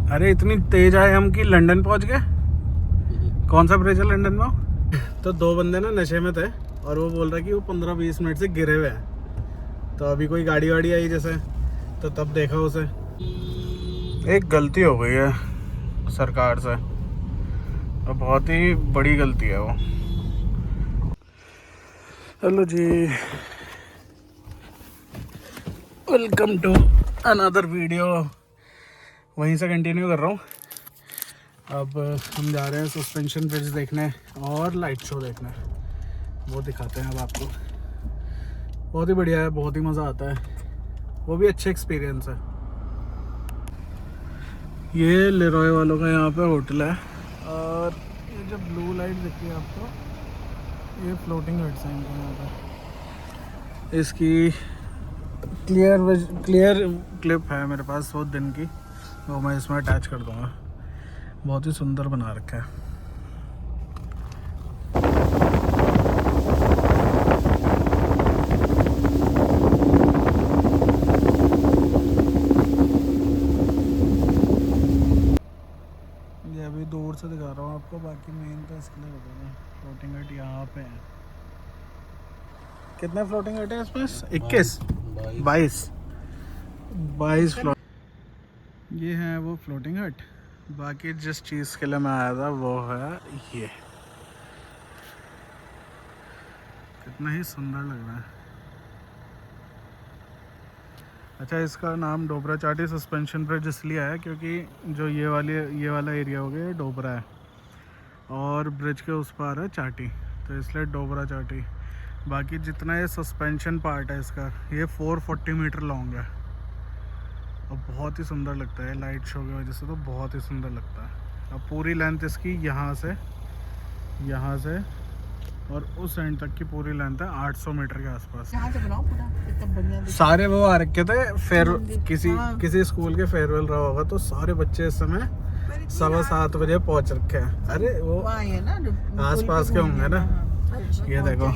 अरे इतनी तेज आए हम कि लंदन पहुंच गए। कौन सा ब्रिज है लंदन में? तो दो बंदे ना नशे में थे और वो बोल रहा कि वो 15-20 मिनट से गिरे हुए हैं। तो अभी कोई गाड़ी वाड़ी आई जैसे, तो तब देखा उसे। एक गलती हो गई है सरकार से, और बहुत ही बड़ी गलती है वो। हेलो जी, वेलकम टू अनदर वीडियो। वहीं से कंटिन्यू कर रहा हूँ। अब हम जा रहे हैं सस्पेंशन ब्रिज देखने और लाइट शो देखने। वो दिखाते हैं अब आपको। बहुत ही बढ़िया है, बहुत ही मज़ा आता है, वो भी अच्छे एक्सपीरियंस है। ये लेरॉय वालों का यहाँ पे होटल है, और ये जो ब्लू लाइट दिखती है आपको, ये फ्लोटिंग हट्स हैं इनके यहाँ पे। इसकी क्लियर क्लिप है मेरे पास बहुत दिन की, वो मैं इसमें अटैच कर दूँगा। बहुत ही सुंदर बना रखा है। ये अभी दूर से दिखा रहा हूँ आपको, बाकी मेन तो इसके लिए बताऊँगा। फ्लोटिंग हट यहाँ पे है। कितने फ्लोटिंग हट है इसमें? 21 22 फ्लोट। ये है वो फ्लोटिंग हट। बाकी जिस चीज़ के लिए मैं आया था वो है ये। कितना ही सुंदर लग रहा है। अच्छा, इसका नाम डोबरा चाटी सस्पेंशन ब्रिज इसलिए है क्योंकि जो ये वाला एरिया हो गया ये डोबरा है, और ब्रिज के उस पार है चाटी, तो इसलिए डोबरा चाटी। बाकी जितना ये सस्पेंशन पार्ट है इसका, ये 440 मीटर लॉन्ग है और बहुत ही सुंदर लगता है। लाइट शो की वजह से तो बहुत ही सुंदर लगता है। अब पूरी लेंथ इसकी यहाँ से और उस एंड तक की पूरी लेंथ है 800 मीटर के आसपास। यहाँ से बनाओ पूरा, कितना बढ़िया दिख सारे वो आ रखे थे किसी स्कूल के फेयरवेल रहा होगा, तो सारे बच्चे इस समय 7:15 बजे पहुंच रखे हैं। अरे वो वहाँ है ना जो आस पास के होंगे ना। ये देखो,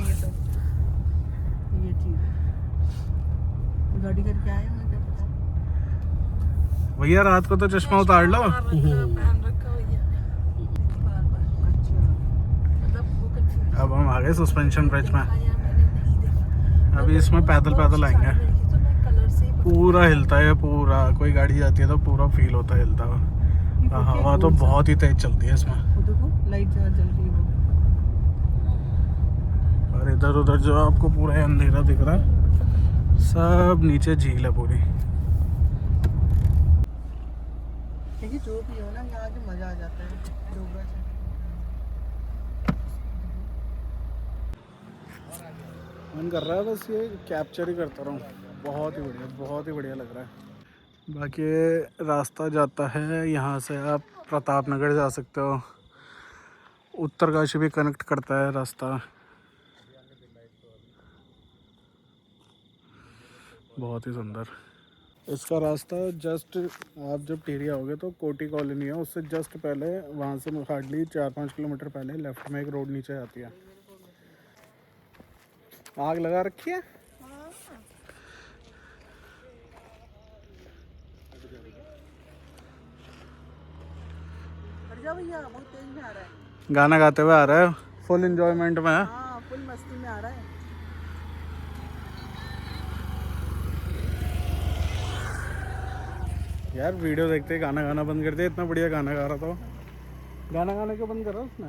ये चीज गाड़ी करके आए होंगे, क्या पता। भैया रात को तो चश्मा उतार लो। अब हम आ गए सस्पेंशन ब्रिज में। अभी इसमें पैदल आएंगे। पूरा हिलता है, पूरा कोई गाड़ी जाती है तो पूरा फील होता है हिलता हुआ। हवा तो बहुत ही तेज चलती है इसमें। वो देखो लाइट जहाँ जल रही है वो। और इधर उधर जो आपको पूरा अंधेरा दिख रहा है, सब नीचे झील है पूरी। देखिए जो भी हो ना, यहाँ आके मजा आ जाता है डोबरा से। मन कर रहा है बस ये कैप्चर ही करता रहूँ। बहुत ही बढ़िया लग रहा है। बाकी रास्ता जाता है यहाँ से, आप प्रतापनगर जा सकते हो। उत्तरकाशी भी कनेक्ट करता है रास्ता। बहुत ही सुंदर इसका रास्ता। जस्ट आप जब टिहरी आओगे तो कोटी कॉलोनी है, उससे जस्ट पहले, वहाँ से हार्डली 4-5 किलोमीटर पहले लेफ्ट में एक रोड नीचे आती है। आग लगा रखी है। हट जाओ भैया, बहुत तेज में आ रहा है। गाना गाते हुए आ रहा है, फुल एंजॉयमेंट में है। हाँ, फुल मस्ती में आ रहा है। यार वीडियो देखते गाना गाना बंद कर दिया। इतना बढ़िया गाना गा रहा था। गाना गाने को बंद कर रहा उसने।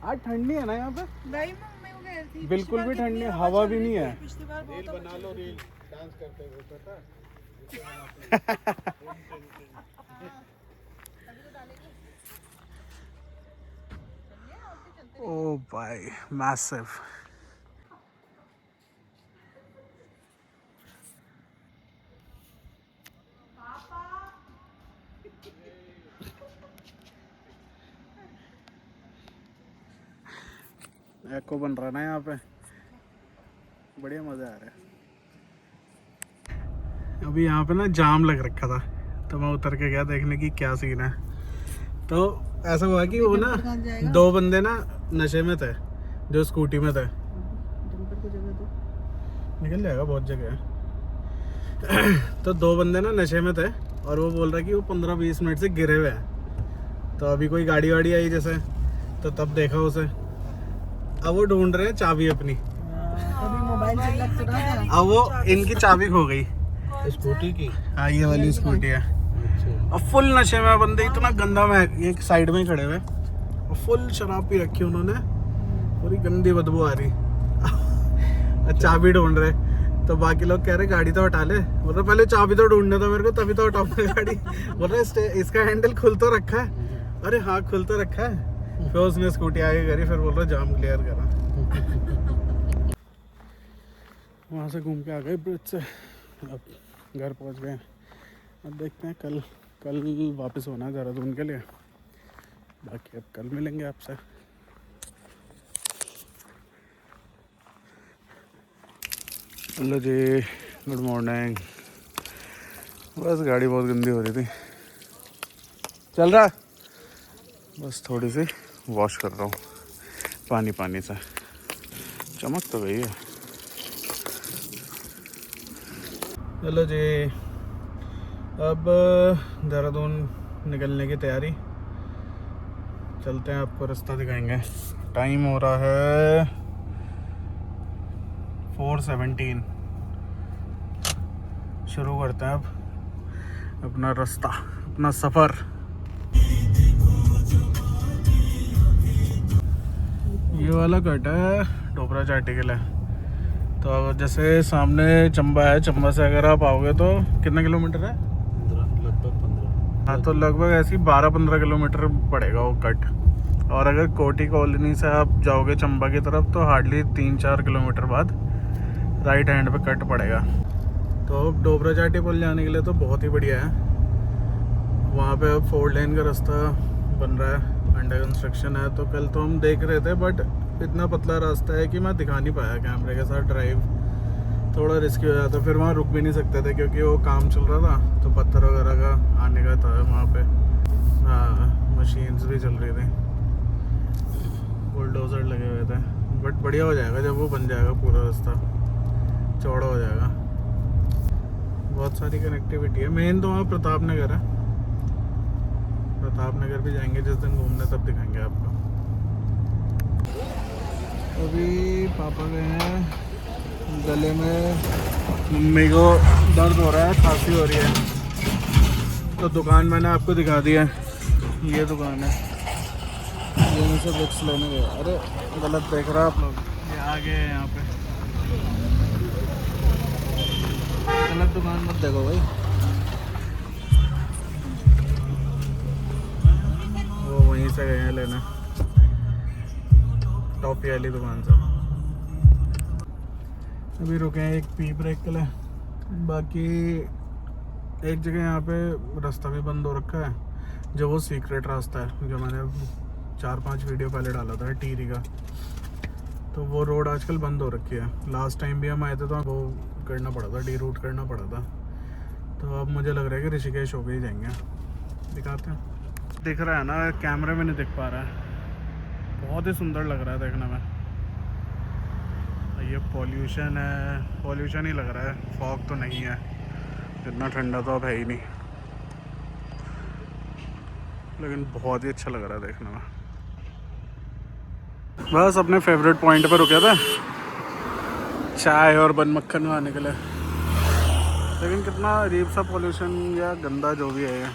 आज ठंडी है ना यहाँ पे? नहीं मम्मी वो गई थी। बिल्कुल भी ठंडी, हवा भी नहीं है। पिछली बार बहुत बना लो रील डांस करते हुए, पता ओ भाई, मैसिव। एको बन रहा है ना यहाँ पे, बढ़िया मजा आ रहा है। अभी यहाँ पे ना जाम लग रखा था, तो मैं उतर के गया देखने की क्या सीन है। तो ऐसा हुआ कि वो ना दो बंदे ना नशे में थे जो स्कूटी में थे। जंपर को जगह दो, निकल जाएगा, बहुत जगह है। तो दो बंदे ना नशे में थे और वो बोल रहा है कि वो 15-20 मिनट से गिरे हुए हैं। तो अभी कोई गाड़ी वाड़ी आई जैसे, तो तब देखा उसे। अब वो ढूंढ रहे हैं चाबी अपनी। कभी मोबाइल से लग चुका था। अब वो इनकी चाबी खो गई स्कूटी की। हाँ ये वाली स्कूटी है। और फुल नशे में बंदे, इतना गंदा महक, एक साइड में ही खड़े हुए और फुल शराब पी रखी उन्होंने, पूरी गंदी बदबू आ रही। चाबी ढूंढ रहे, तो बाकी लोग कह रहे गाड़ी तो हटा ले। बोल रहे पहले चाबी तो ढूंढने दो मेरे को, तभी तो हटाऊंगा गाड़ी। बोल रहे इसका हैंडल खुल तो रखा है। अरे हाँ खुल तो रखा है। फिर उसने स्कूटी आगे करी, फिर बोल रहा जाम क्लियर करा। वहाँ से घूम के आ गए ब्रिज से, अब घर पहुँच गए। अब देखते हैं कल वापस होना है देहरादून के लिए। बाकी अब कल मिलेंगे आपसे। हेलो जी, गुड मॉर्निंग। बस गाड़ी बहुत गंदी हो रही थी, चल रहा, बस थोड़ी सी वॉश कर रहा हूँ पानी से। चमक तो गई है। हेलो जी, अब देहरादून निकलने की तैयारी। चलते हैं, आपको रास्ता दिखाएंगे। टाइम हो रहा है 4:17। शुरू करते हैं अब अपना रास्ता, अपना सफ़र। ये वाला कट है डोबरा चाटी के लिए। तो जैसे सामने चंबा है, चंबा से अगर आप आओगे तो कितना किलोमीटर है? लगभग 15। हाँ, तो लगभग ऐसी 12-15 किलोमीटर पड़ेगा वो कट। और अगर कोटी कॉलोनी से आप जाओगे चंबा की तरफ तो हार्डली 3-4 किलोमीटर बाद राइट हैंड पे कट पड़ेगा। तो डोबरा चाटी पुल जाने के लिए तो बहुत ही बढ़िया है। वहाँ पे अब 4 लेन का रास्ता बन रहा है, अंडर कंस्ट्रक्शन है। तो कल तो हम देख रहे थे, बट इतना पतला रास्ता है कि मैं दिखा नहीं पाया कैमरे के साथ। ड्राइव थोड़ा रिस्की हो जाता, फिर वहाँ रुक भी नहीं सकते थे क्योंकि वो काम चल रहा था। तो पत्थर वगैरह का आने का था वहाँ पे। हाँ, मशीन्स भी चल रही थी, बुलडोजर लगे हुए थे। बट बढ़िया हो जाएगा जब वो बन जाएगा, पूरा रास्ता चौड़ा हो जाएगा। बहुत सारी कनेक्टिविटी है। मेन तो वहाँ प्रताप नगर है। प्रताप नगर भी जाएंगे जिस दिन घूमने, तब दिखाएंगे आपको। अभी पापा गए हैं, गले में मम्मी को दर्द हो रहा है, खांसी हो रही है। तो दुकान मैंने आपको दिखा दी है, ये दुकान है। ये मुझसे बुक्स लेने गए। अरे गलत देख रहा आप लोग, ये आगे है यहाँ पे। गलत दुकान मत देखो भाई। वो वहीं से गए हैं लेने, टॉफी वाली दुकान से। अभी रुके हैं एक पी ब्रेक के लिए। बाकी एक जगह यहाँ पे रास्ता भी बंद हो रखा है, जो वो सीक्रेट रास्ता है, जो मैंने 4-5 वीडियो पहले डाला था टीरी का। तो वो रोड आजकल बंद हो रखी है। लास्ट टाइम भी हम आए थे तो वो करना पड़ा था, डी रूट करना पड़ा था। तो अब मुझे लग रहा है कि ऋषिकेश होके ही जाएंगे। दिखाते हैं। दिख रहा है ना, कैमरे में नहीं दिख पा रहा है। बहुत ही सुंदर लग रहा है देखने में। ये पॉल्यूशन है, पॉल्यूशन ही लग रहा है, फॉग तो नहीं है। इतना ठंडा तो अब है ही नहीं, लेकिन बहुत ही अच्छा लग रहा है देखने में। बस अपने फेवरेट पॉइंट पर रुके थे चाय और बन मक्खन खाने के लिए। लेकिन कितना अजीब सा पॉल्यूशन या गंदा जो भी है,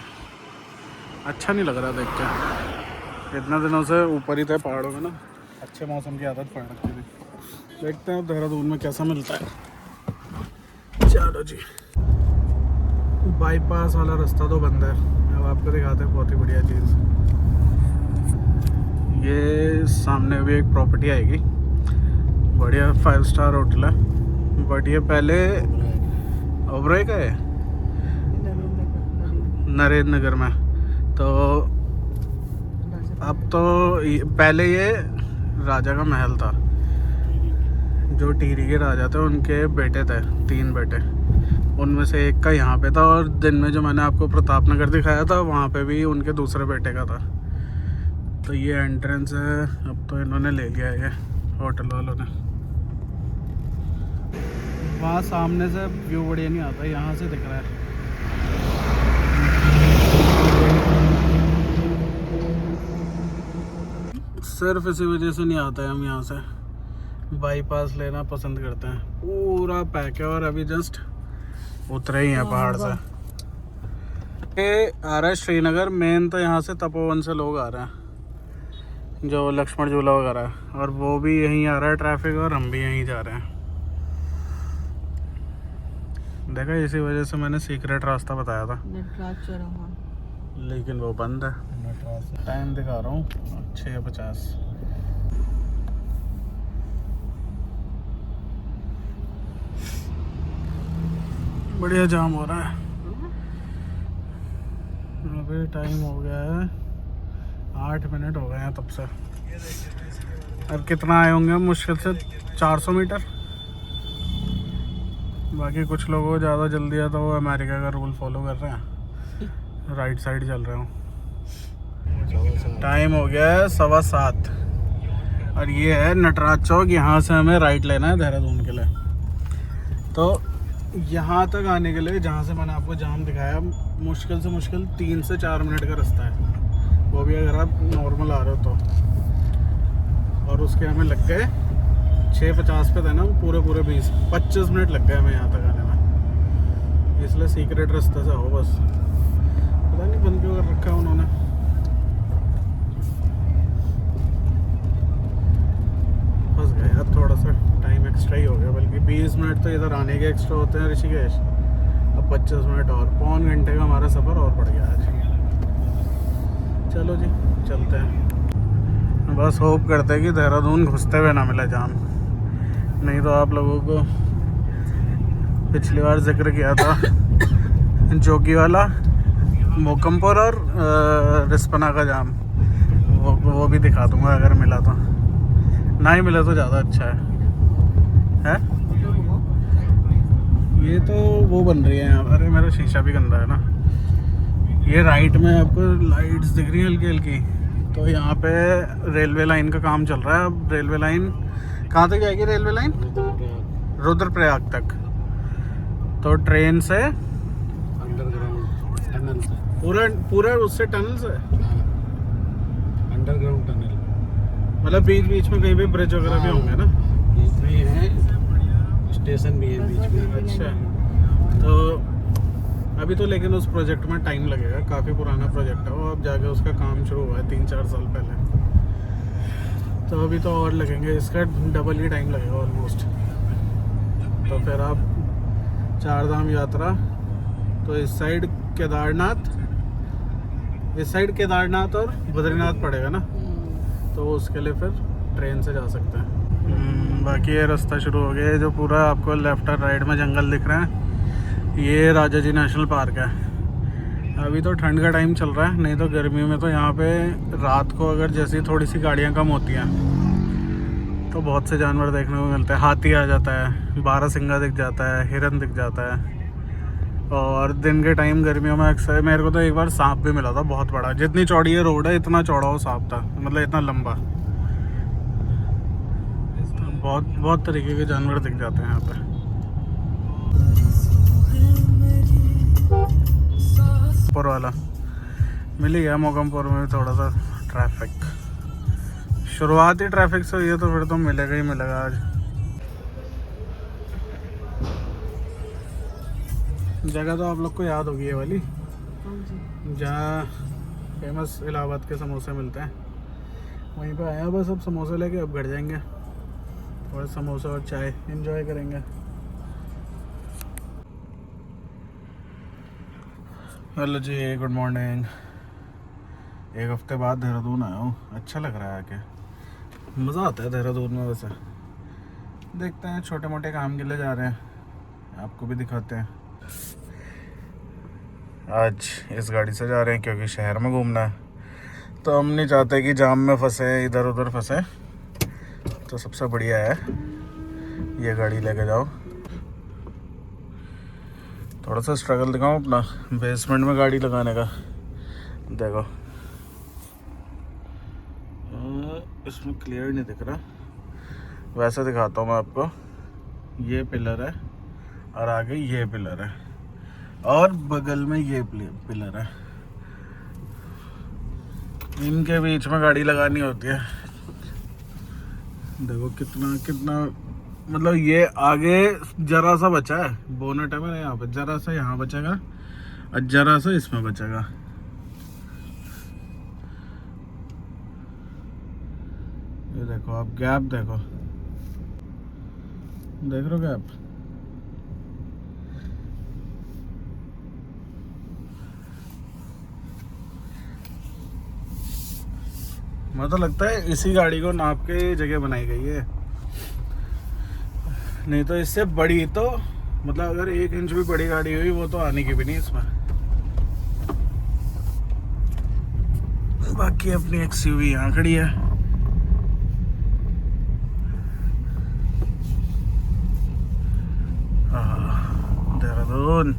अच्छा नहीं लग रहा देख के। इतना दिनों से ऊपर ही थे पहाड़ों में ना, अच्छे मौसम की आदत पड़ रखी थी। देखते हैं अब देहरादून में कैसा मिलता है। चलो जी, बाईपास वाला रास्ता तो बंद है। अब आपको दिखाते हैं बहुत ही बढ़िया चीज़। ये सामने भी एक प्रॉपर्टी आएगी, बढ़िया 5 स्टार होटल है। बट ये पहले ओबराय का है, नरेंद्र नगर में। तो अब तो पहले ये राजा का महल था। जो टिहरी के राजा थे उनके बेटे थे, 3 बेटे, उनमें से एक का यहाँ पे था। और दिन में जो मैंने आपको प्रताप नगर दिखाया था, वहाँ पे भी उनके दूसरे बेटे का था। तो ये एंट्रेंस है। अब तो इन्होंने ले लिया है, ये होटल वालों ने। वहाँ सामने से व्यू बढ़िया नहीं आता, यहाँ से दिख रहा है। सिर्फ इसी वजह से नहीं आता है, हम यहाँ से बाईपास लेना पसंद करते हैं। पूरा पैक है और अभी जस्ट उतरे ही हैं पहाड़ से। ये आ रहा है श्रीनगर मेन, तो यहाँ से तपोवन से लोग आ रहे हैं जो लक्ष्मण झूला वगैरह है, और वो भी यहीं आ रहा है ट्रैफिक, और हम भी यहीं जा रहे हैं। देखा, इसी वजह से मैंने सीक्रेट रास्ता बताया था, नटराज चौराहा। लेकिन वो बंद है। टाइम दिखा रहा हूँ 6:50। बढ़िया जाम हो रहा है। अभी टाइम हो गया है 8 मिनट हो गए हैं तब से। और कितना आए होंगे हम, मुश्किल से 400 मीटर। बाकी कुछ लोगों को ज़्यादा जल्दी है तो वो अमेरिका का रूल फॉलो कर रहे हैं, राइट साइड चल रहे हो। टाइम हो गया है 7:15 और ये है नटराज चौक। यहाँ से हमें राइट लेना है देहरादून के लिए। तो यहाँ तक आने के लिए, जहाँ से मैंने आपको जाम दिखाया, मुश्किल से मुश्किल 3 से 4 मिनट का रास्ता है, वो भी अगर आप नॉर्मल आ रहे हो तो। और उसके हमें लग गए 6:50 पे थे ना, पूरे 25 मिनट लग गए हमें यहाँ तक आने में। इसलिए सीक्रेट रास्ते से आओ बस। पता नहीं बंद क्यों कर रखा है उन्होंने। फंस गए यार, थोड़ा सा टाइम एक्स्ट्रा ही हो गया, बल्कि 20 मिनट तो इधर आने के एक्स्ट्रा होते हैं ऋषिकेश। अब 25 मिनट और, पौन घंटे का हमारा सफ़र और पड़ गया आज। चलो जी चलते हैं। बस होप करते हैं कि देहरादून घुसते हुए ना मिला जाम, नहीं तो आप लोगों को पिछली बार जिक्र किया था जोगी वाला, मोकमपुर और रिस्पना का जाम, वो भी दिखा दूंगा अगर मिला तो। ना ही मिला तो ज़्यादा अच्छा है। ये तो वो बन रही है यहाँ। अरे मेरा शीशा भी गंदा है ना। ये राइट में आपको लाइट्स दिख रही हैं हल्की हल्की, तो यहाँ पे रेलवे लाइन का काम चल रहा है। अब रेलवे लाइन कहाँ तक जाएगी? रेलवे लाइन रुद्रप्रयाग तक। तो ट्रेन से अंडरग्राउंड टनल से, पूरा उससे टनल से, अंडरग्राउंड टनल, मतलब बीच बीच में कहीं भी ब्रिज वगैरह भी होंगे ना। बीच में है, स्टेशन भी है बीच में। अच्छा, तो अभी तो लेकिन उस प्रोजेक्ट में टाइम लगेगा, काफ़ी पुराना प्रोजेक्ट है वो। अब जाके उसका काम शुरू हुआ है 3-4 साल पहले, तो अभी तो और लगेंगे, इसका डबल ही टाइम लगेगा ऑलमोस्ट। तो फिर आप 4 धाम यात्रा, तो इस साइड केदारनाथ, इस साइड केदारनाथ और बद्रीनाथ पड़ेगा ना, तो उसके लिए फिर ट्रेन से जा सकते हैं। बाकी ये रास्ता शुरू हो गया है, जो पूरा आपको लेफ्ट और राइट में जंगल दिख रहे हैं, ये राजा जी नेशनल पार्क है। अभी तो ठंड का टाइम चल रहा है, नहीं तो गर्मियों में तो यहाँ पे रात को अगर जैसी थोड़ी सी गाड़ियाँ कम होती हैं तो बहुत से जानवर देखने को मिलते हैं। हाथी आ जाता है, बारहसिंगा दिख जाता है, हिरन दिख जाता है। और दिन के टाइम गर्मियों में अक्सर मेरे को तो एक बार सांप भी मिला था, बहुत बड़ा। जितनी चौड़ी ये रोड है इतना चौड़ा वो सांप था, मतलब इतना लंबा। तो बहुत तरीके के जानवर दिख जाते हैं यहाँ पे। मोकमपुर वाला मिल ही गया। मोकमपुर में भी थोड़ा सा ट्रैफिक, शुरुआती ट्रैफिक से हुई है, तो फिर तो मिलेगा ही मिलेगा आज। जगह तो आप लोग को याद होगी ये वाली, जहाँ फेमस इलाहाबाद के समोसे मिलते हैं, वहीं पे आया। बस अब समोसे लेके अब घर जाएंगे और समोसा और चाय एंजॉय करेंगे। हेलो जी, गुड मॉर्निंग। एक हफ्ते बाद देहरादून आया हूँ, अच्छा लग रहा है आके, मज़ा आता है देहरादून में। वैसे देखते हैं, छोटे मोटे काम के लिए जा रहे हैं, आपको भी दिखाते हैं। आज इस गाड़ी से जा रहे हैं क्योंकि शहर में घूमना है, तो हम नहीं चाहते कि जाम में फंसे, इधर उधर फंसे। तो सबसे बढ़िया है ये गाड़ी लेके जाओ। थोड़ा सा स्ट्रगल दिखाऊं अपना बेसमेंट में गाड़ी लगाने का। देखो इसमें क्लियर नहीं दिख रहा, वैसे दिखाता हूँ मैं आपको। ये पिलर है और आगे ये पिलर है और बगल में ये पिलर है। इनके बीच में गाड़ी लगानी होती है। देखो कितना कितना, मतलब ये आगे जरा सा बचा है, बोनट है मेरे यहाँ पे, जरा सा यहाँ बचेगा और जरा सा इसमें बचेगा। ये देखो आप गैप देखो, देख रहे हो गैप? मुझे तो लगता है इसी गाड़ी को नाप के जगह बनाई गई है, नहीं तो इससे बड़ी तो मतलब अगर 1 इंच भी बड़ी गाड़ी हुई वो तो आने की भी नहीं इसमें। बाकी अपनी एक्सयूवी यहाँ खड़ी है। Dehradun,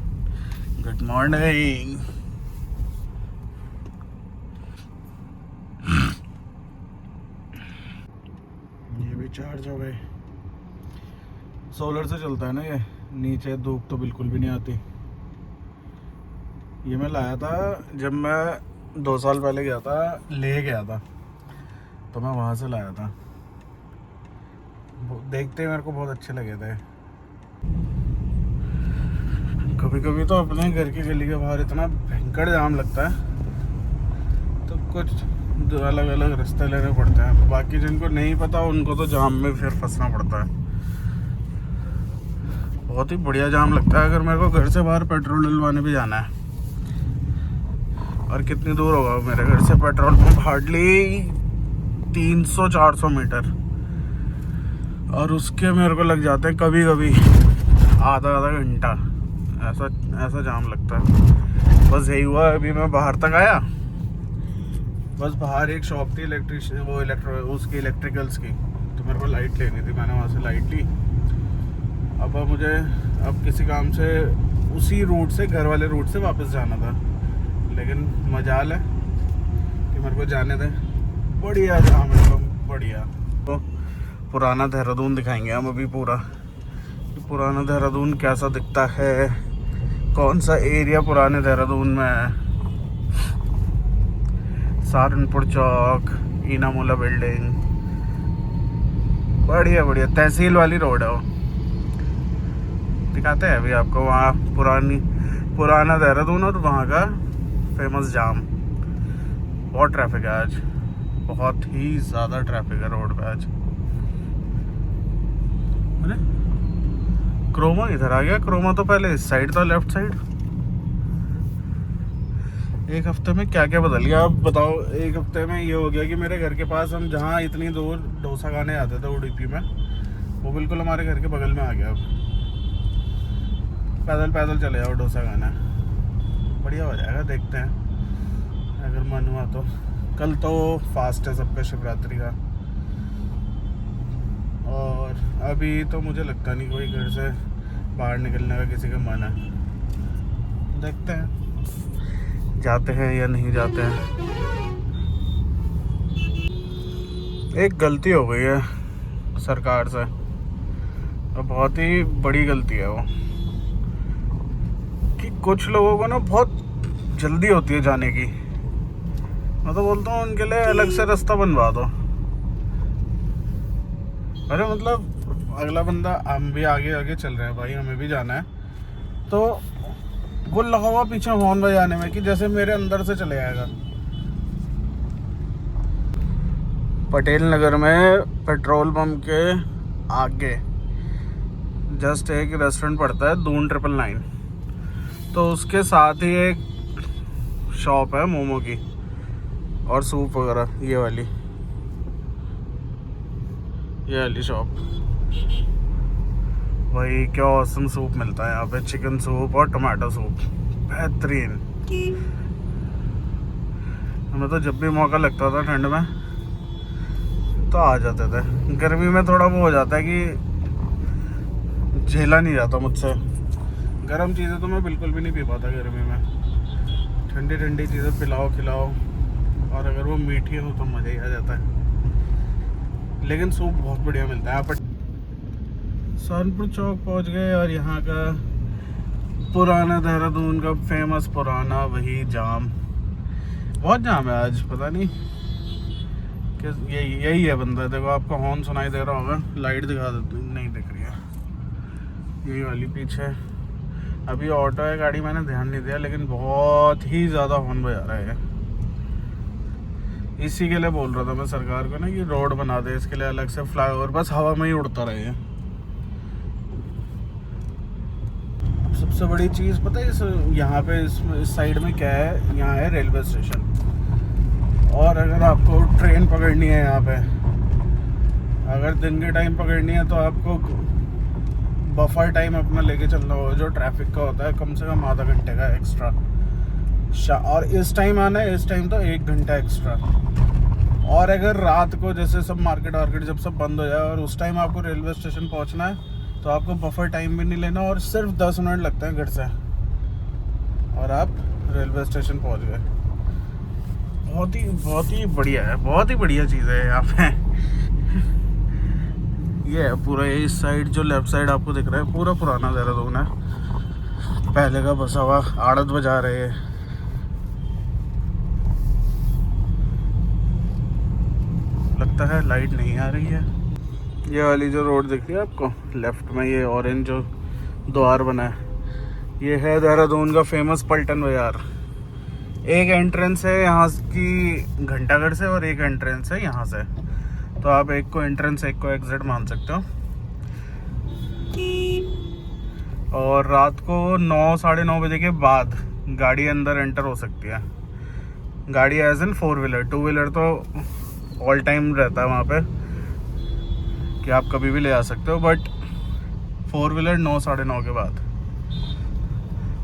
good morning. ये भी चार्ज हो गए, सोलर से चलता है ना ये, नीचे धूप तो बिल्कुल भी नहीं आती। ये मैं लाया था जब मैं 2 साल पहले गया था, ले गया था तो मैं वहाँ से लाया था, देखते मेरे को बहुत अच्छे लगे थे। कभी कभी तो अपने घर की गली के बाहर इतना भयंकर जाम लगता है तो कुछ अलग अलग रास्ते लेने पड़ते हैं, बाकी जिनको नहीं पता उनको तो जाम में फिर फंसना पड़ता है। बहुत ही बढ़िया जाम लगता है अगर मेरे को घर से बाहर पेट्रोल डलवाने भी जाना है। और कितनी दूर होगा मेरे घर से पेट्रोल पंप? हार्डली 300-400 मीटर, और उसके मेरे को लग जाते हैं कभी कभी आधा घंटा। ऐसा जाम लगता है। बस यही हुआ, अभी मैं बाहर तक आया, बस बाहर एक शॉप थी उसकी इलेक्ट्रिकल्स की, तो मेरे को लाइट लेनी थी, मैंने वहाँ से लाइट ली। अब किसी काम से उसी रूट से, घर वाले रूट से वापस जाना था, लेकिन मजाल है कि मेरे को जाने दें। बढ़िया जाम एकदम बढ़िया। तो पुराना देहरादून दिखाएंगे हम अभी पूरा, पुराना देहरादून कैसा दिखता है, कौन सा एरिया पुराने देहरादून में है। सहारनपुर चौक, इनामोला बिल्डिंग, बढ़िया बढ़िया तहसील वाली रोड है वो। दिखाते हैं अभी आपको वहाँ पुराना देहरादून और वहाँ का फेमस जाम। बहुत ट्रैफिक है आज, बहुत ही ज़्यादा ट्रैफिक है रोड पे आज। अरे क्रोमा इधर आ गया, क्रोमा तो पहले इस साइड था, लेफ्ट साइड। एक हफ्ते में क्या क्या बदल गया आप बताओ। एक हफ्ते में ये हो गया कि मेरे घर के पास, हम जहाँ इतनी दूर डोसा खाने आते थे उडुपी में, वो बिल्कुल हमारे घर के बगल में आ गया। अब पैदल चले जाओ डोसा खाना, बढ़िया हो जाएगा। देखते हैं अगर मन हुआ तो। कल तो फास्ट है सबका, शिवरात्रि का, और अभी तो मुझे लगता नहीं कोई घर से बाहर निकलने का किसी का मन है। देखते हैं जाते हैं या नहीं जाते हैं। एक गलती हो गई है सरकार से, और बहुत ही बड़ी गलती है वो, कि कुछ लोगों को ना बहुत जल्दी होती है जाने की। मैं तो बोलता हूँ उनके लिए अलग से रास्ता बनवा दो। अरे मतलब अगला बंदा, हम भी आगे चल रहे हैं भाई, हमें भी जाना है, तो वो लगा हुआ पीछे हॉर्न बजाने में कि जैसे मेरे अंदर से चले जाएगा। पटेल नगर में पेट्रोल पंप के आगे जस्ट एक रेस्टोरेंट पड़ता है, दून 999, तो उसके साथ ही एक शॉप है मोमो की और सूप वगैरह, ये वाली शॉप। भाई क्या औसम सूप मिलता है यहाँ पे, चिकन सूप और टमाटो सूप, बेहतरीन। हमें तो जब भी मौका लगता था ठंड में तो आ जाते थे। गर्मी में थोड़ा वो हो जाता है कि झेला नहीं जाता मुझसे, गर्म चीज़ें तो मैं बिल्कुल भी नहीं पी पाता गर्मी में। ठंडी चीज़ें पिलाओ खिलाओ, और अगर वो मीठी हो तो मज़ा ही आ जाता है। लेकिन सूप बहुत बढ़िया मिलता है यहाँ पर। सहारनपुर चौक पहुँच गए, और यहाँ का पुराना देहरादून का फेमस पुराना वही जाम। बहुत जाम है आज, पता नहीं कि यही है बंदा। देखो आपको हॉर्न सुनाई दे रहा होगा, लाइट दिखा देती हूँ, नहीं दिख रही है, यही वाली पीछे। अभी ऑटो है गाड़ी, मैंने ध्यान नहीं दिया, लेकिन बहुत ही ज़्यादा हॉर्न बजा रहा है। इसी के लिए बोल रहा था मैं सरकार को ना कि रोड बना दे इसके लिए अलग से फ्लाईओवर, बस हवा में ही उड़ता रहे। सबसे बड़ी चीज़ पता है इस यहाँ पे इस साइड में क्या है, यहाँ है रेलवे स्टेशन। और अगर आपको ट्रेन पकड़नी है यहाँ पे, अगर दिन के टाइम पकड़नी है तो आपको बफर टाइम अपना लेके चलना होगा, जो ट्रैफिक का होता है कम से कम आधा घंटे का एक्स्ट्रा। और इस टाइम आना है, इस टाइम तो 1 घंटा एक्स्ट्रा। और अगर रात को जैसे सब मार्केट वार्केट जब सब बंद हो जाए और उस टाइम आपको रेलवे स्टेशन पहुंचना है तो आपको बफर टाइम भी नहीं लेना, और सिर्फ 10 मिनट लगते हैं घर से और आप रेलवे स्टेशन पहुंच गए। बहुत ही बढ़िया है, बहुत ही बढ़िया चीज़ है यहाँ पे। ये है पूरा, ये इस साइड जो लेफ्ट साइड आपको दिख रहा है पूरा पुराना देहरादून है, पहले का बसा हुआ। आड़त बजा रहे हैं, लगता है लाइट नहीं आ रही है। ये वाली जो रोड दिख रही है आपको लेफ्ट में, ये ऑरेंज जो द्वार बना है, ये है देहरादून का फेमस पलटन बाजार। एक एंट्रेंस है यहाँ की घंटाघर से और एक एंट्रेंस है यहाँ से, तो आप एक को एंट्रेंस एक को एग्जिट मान सकते हो। और रात को 9 साढ़े 9 बजे के बाद गाड़ी अंदर एंटर हो सकती है। गाड़ी एज इन 4 व्हीलर, 2 व्हीलर तो ऑल टाइम रहता है वहाँ पे कि आप कभी भी ले आ सकते हो, बट 4 व्हीलर 9 साढ़े 9 के बाद।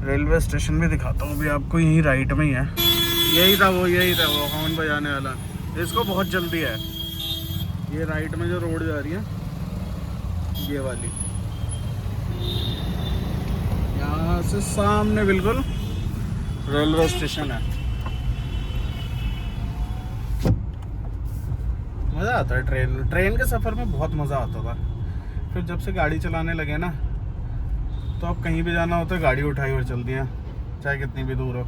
रेलवे स्टेशन भी दिखाता हूँ अभी आपको, यहीं राइट में ही है। यही था वो हॉर्न बजाने वाला, इसको बहुत जल्दी है। ये राइट में जो रोड जा रही है ये वाली, यहाँ से सामने बिल्कुल रेलवे स्टेशन है। मज़ा आता है ट्रेन के सफ़र में, बहुत मज़ा आता था। फिर जब से गाड़ी चलाने लगे ना तो अब कहीं भी जाना होता है गाड़ी उठाई और चल दिया, चाहे कितनी भी दूर हो।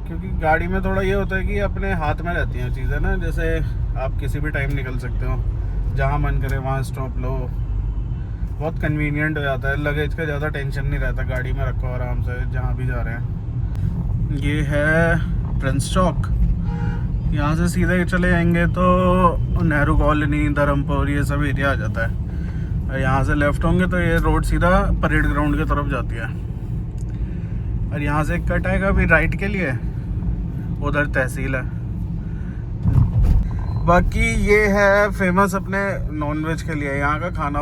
क्योंकि गाड़ी में थोड़ा ये होता है कि अपने हाथ में रहती हैं चीज़ें ना, जैसे आप किसी भी टाइम निकल सकते हो, जहाँ मन करे वहाँ स्टॉप लो, बहुत कन्वीनियंट हो जाता है। लगेज का ज़्यादा टेंशन नहीं रहता, गाड़ी में रखो आराम से जहाँ भी जा रहे हैं। ये है प्रिंस चौक, यहाँ से सीधे चले जाएंगे तो नेहरू कॉलोनी, धर्मपुर, ये सब एरिया आ जाता है। और यहाँ से लेफ्ट होंगे तो ये रोड सीधा परेड ग्राउंड की तरफ जाती है। और यहाँ से एक कट आएगा अभी राइट के लिए, उधर तहसील है। बाकी ये है फेमस अपने नॉनवेज के लिए, यहाँ का खाना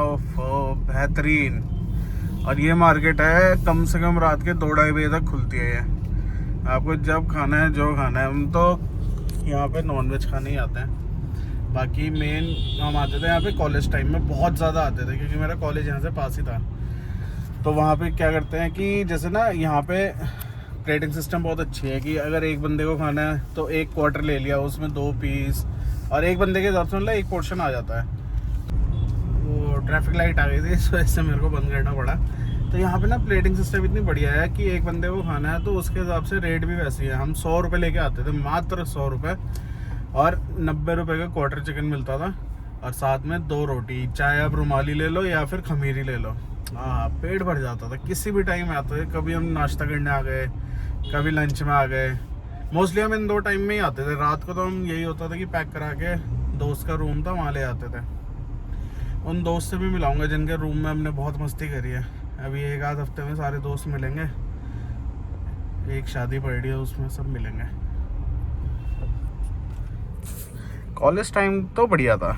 बेहतरीन। और ये मार्केट है कम से कम रात के 2-2:30 बजे तक खुलती है। ये आपको जब खाना है जो खाना है, हम तो यहाँ पे नॉनवेज खाने ही आते हैं। बाकी मेन हम आते थे यहाँ पे कॉलेज टाइम में, बहुत ज़्यादा आते थे क्योंकि मेरा कॉलेज यहाँ से पास ही था। तो वहाँ पे क्या करते हैं कि जैसे ना यहाँ पे प्लेटिंग सिस्टम बहुत अच्छी है कि अगर एक बंदे को खाना है तो 1 क्वार्टर ले लिया, उसमें 2 पीस, और एक बंदे के हिसाब से मतलब 1 पोर्शन आ जाता है। वो ट्रैफिक लाइट आ गई थी इस वजह से मेरे को बंद करना पड़ा। तो यहाँ पे ना प्लेटिंग सिस्टम इतनी बढ़िया है कि एक बंदे को खाना है तो उसके हिसाब से रेट भी वैसी है। हम 100 रुपये लेके आते थे, मात्र 100 रुपये, और 90 रुपये का क्वार्टर चिकन मिलता था, और साथ में 2 रोटी, चाहे आप रुमाली ले लो या फिर खमीरी ले लो। हाँ, पेट भर जाता था किसी भी टाइम में आते थे। कभी हम नाश्ता करने आ गए, कभी लंच में आ गए। मोस्टली हम इन 2 टाइम में ही आते थे। रात को तो हम यही होता था कि पैक करा के दोस्त का रूम था वहाँ ले आते थे। उन दोस्त से भी मिलाऊंगा जिनके रूम में हमने बहुत मस्ती करी है। अभी 1-आध हफ्ते में सारे दोस्त मिलेंगे, एक शादी पड़ रही है उसमें सब मिलेंगे। कॉलेज टाइम तो बढ़िया था।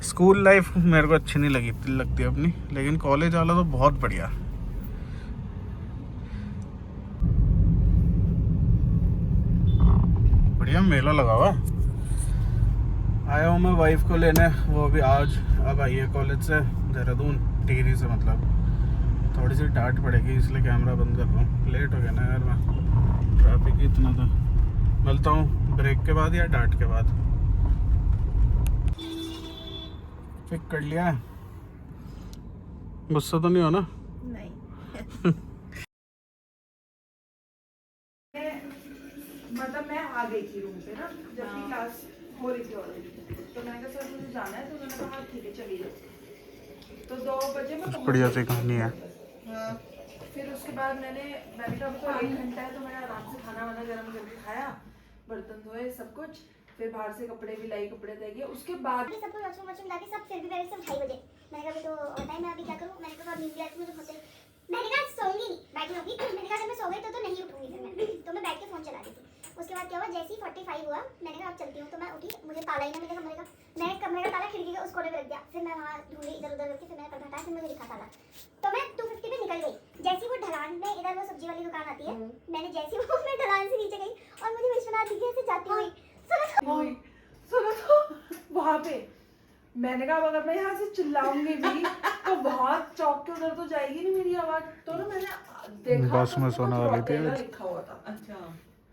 स्कूल लाइफ मेरे को अच्छी नहीं लगती अपनी, लेकिन कॉलेज वाला तो बहुत बढ़िया। बढ़िया मेला लगा हुआ। आया हूँ मैं वाइफ को लेने, वो भी आज अब आई है कॉलेज से, देहरादून टिहरी से। मतलब थोड़ी सी डांट पड़ेगी इसलिए कैमरा बंद कर रहा हूँ। लेट हो गया ना यार मैं, ट्रैफिक ही इतना था। मिलता हूँ ब्रेक के बाद या डांट के बाद। पिक कर लिया है, गुस्सा तो नहीं हो ना? नहीं। आ गई थी रूम पे ना, जबकि क्लास हो रही थी ऑलरेडी। तो मैंने कहा सर मुझे जाना है, तो उन्होंने कहा ठीक है चलिए जाओ। तो 2 बजे मैं पहुंच बढ़िया गई सी थी। कहानी है। हाँ फिर उसके बाद मैंने कहा अब तो 1 घंटा है, तो मैंने आराम से खाना वाना गर्म करके खाया, बर्तन धोए सब कुछ, फिर बाहर से कपड़े भी लाई, कपड़े तय किए। उसके बाद सब कुछ वॉशरूम लाके सब फिर भी मेरे से 2:30 बजे मैंने कहा अभी तो होता है, मैं अभी क्या करूँ। मैंने कहा नींद भी आती मुझे बहुत, मैंने कहा सोऊंगी नहीं, बैठी होगी। मैंने कहा जब मैं सो गई तो नहीं उठूंगी फिर मैं, तो मैं बैठ के फोन चला रही थी। उसके बाद क्या हुआ, जैसे ही 45 हुआ मैंने कहा अब चलती हूँ, तो मैं उठी, मुझे ताला ही ना मिला कमरे का। मैं कमरे का ताला खिड़की के उस कोने पे रख दिया, फिर मैं वहाँ ढूंढी इधर उधर करके, फिर मैंने पर्दा हटाया, फिर मुझे दिखा ताला। तो मैं 250 पे निकल गई। जैसी वो ढलान में इधर वो सब्जी वाली दुकान आती है, मैंने जैसी वो मैं ढलान से नीचे गई और मुझे विश्वनाथ दिखे ऐसे जाती हुई। सुनो तो वहाँ पे मैंने कहा अगर मैं यहाँ से चिल्लाऊंगी भी तो बहुत चौक के उधर तो जाएगी नहीं मेरी आवाज। तो ना मैंने देखा बस में सोने वाली थी आज। लिखा हुआ था। अच्छा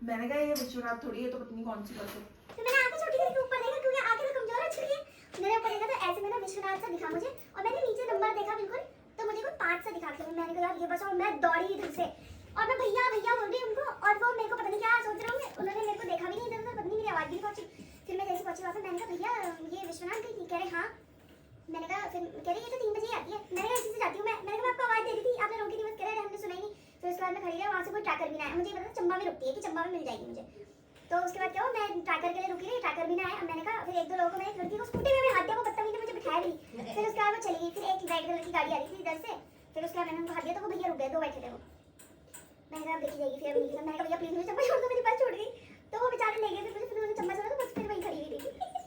मैंने कहा ये विश्वनाथ थोड़ी है, तो पता नहीं कौन सी बस है। फिर मैंने आंखें छोटी करके ऊपर देखा, क्योंकि आंखें तो कमजोर है छुरी है। मैंने ऊपर देखा तो ऐसे में ना विश्वनाथ सा दिखा मुझे, और मैंने नीचे नंबर देखा बिल्कुल, तो मुझे कोई 5 सा दिखा के मैंने कहा यार ये बस, और मैं दौड़ी इधर से और मैं भैया भैया बोल रही उनको, और वो मेरे को पता नहीं क्या सोच रहे होंगे, उन्होंने मेरे को देखा भी नहीं इधर उधर, पता नहीं मेरी आवाज भी नहीं पहुंची। फिर मैं जैसे पहुंची वहां पे मैंने कहा भैया ये विश्वनाथ गई थी, कह रहे हाँ। मैंने कहा फिर कह रही ये तो 3 बजे ही आती है। मैंने कहा इसी से जाती हूँ मैंने कहा मैं आपको आवाज दे दी थी, आपने रोकी थी, बस कह रहे हमने सुना ही नहीं। फिर उसके बाद मैं खड़ी रही, वहाँ से कोई ट्रैकर भी ना आया। मुझे पता चंबा में रुकती है कि चंबा में मिल जाएगी मुझे। तो उसके बाद क्या हुआ, मैं ट्रैकर के लिए रुकी रही, ट्रैकर भी ना आया। मैंने कहा फिर 1-2 लोगों को, मैंने एक लड़की को स्कूटी में भी हाथ दिया, वो बदतमीजी ने मुझे बिठाया भी नहीं। फिर उसके बाद वो चली गई। फिर एक रेड कलर की गाड़ी आ रही थी इधर से, फिर उसके बाद मैंने उनको हाथ दिया तो वो भैया रुक गए, 2 बैठे थे वो। मैंने कहा देखी जाएगी। फिर अभी निकला, मैंने कहा भैया प्लीज मुझे चंबा छोड़ दो, मेरे पास छोड़ गई। तो वो बेचारे ले गए। फिर मुझे उन्होंने चंबा छोड़ा तो बस फिर वहीं खड़ी हुई थी।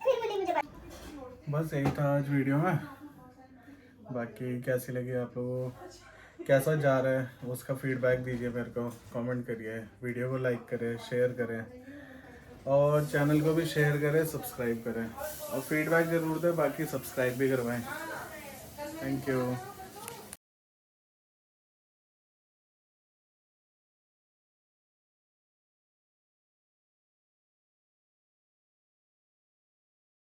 फिर मिली मुझे बस यही था आज वीडियो में। बाकी कैसी लगी आप लोगों को, कैसा जा रहा है उसका फीडबैक दीजिए मेरे को, कमेंट करिए, वीडियो को लाइक करें, शेयर करें और चैनल को भी शेयर करें, सब्सक्राइब करें और फीडबैक ज़रूर दें, बाकी सब्सक्राइब भी करवाएं। Thank you.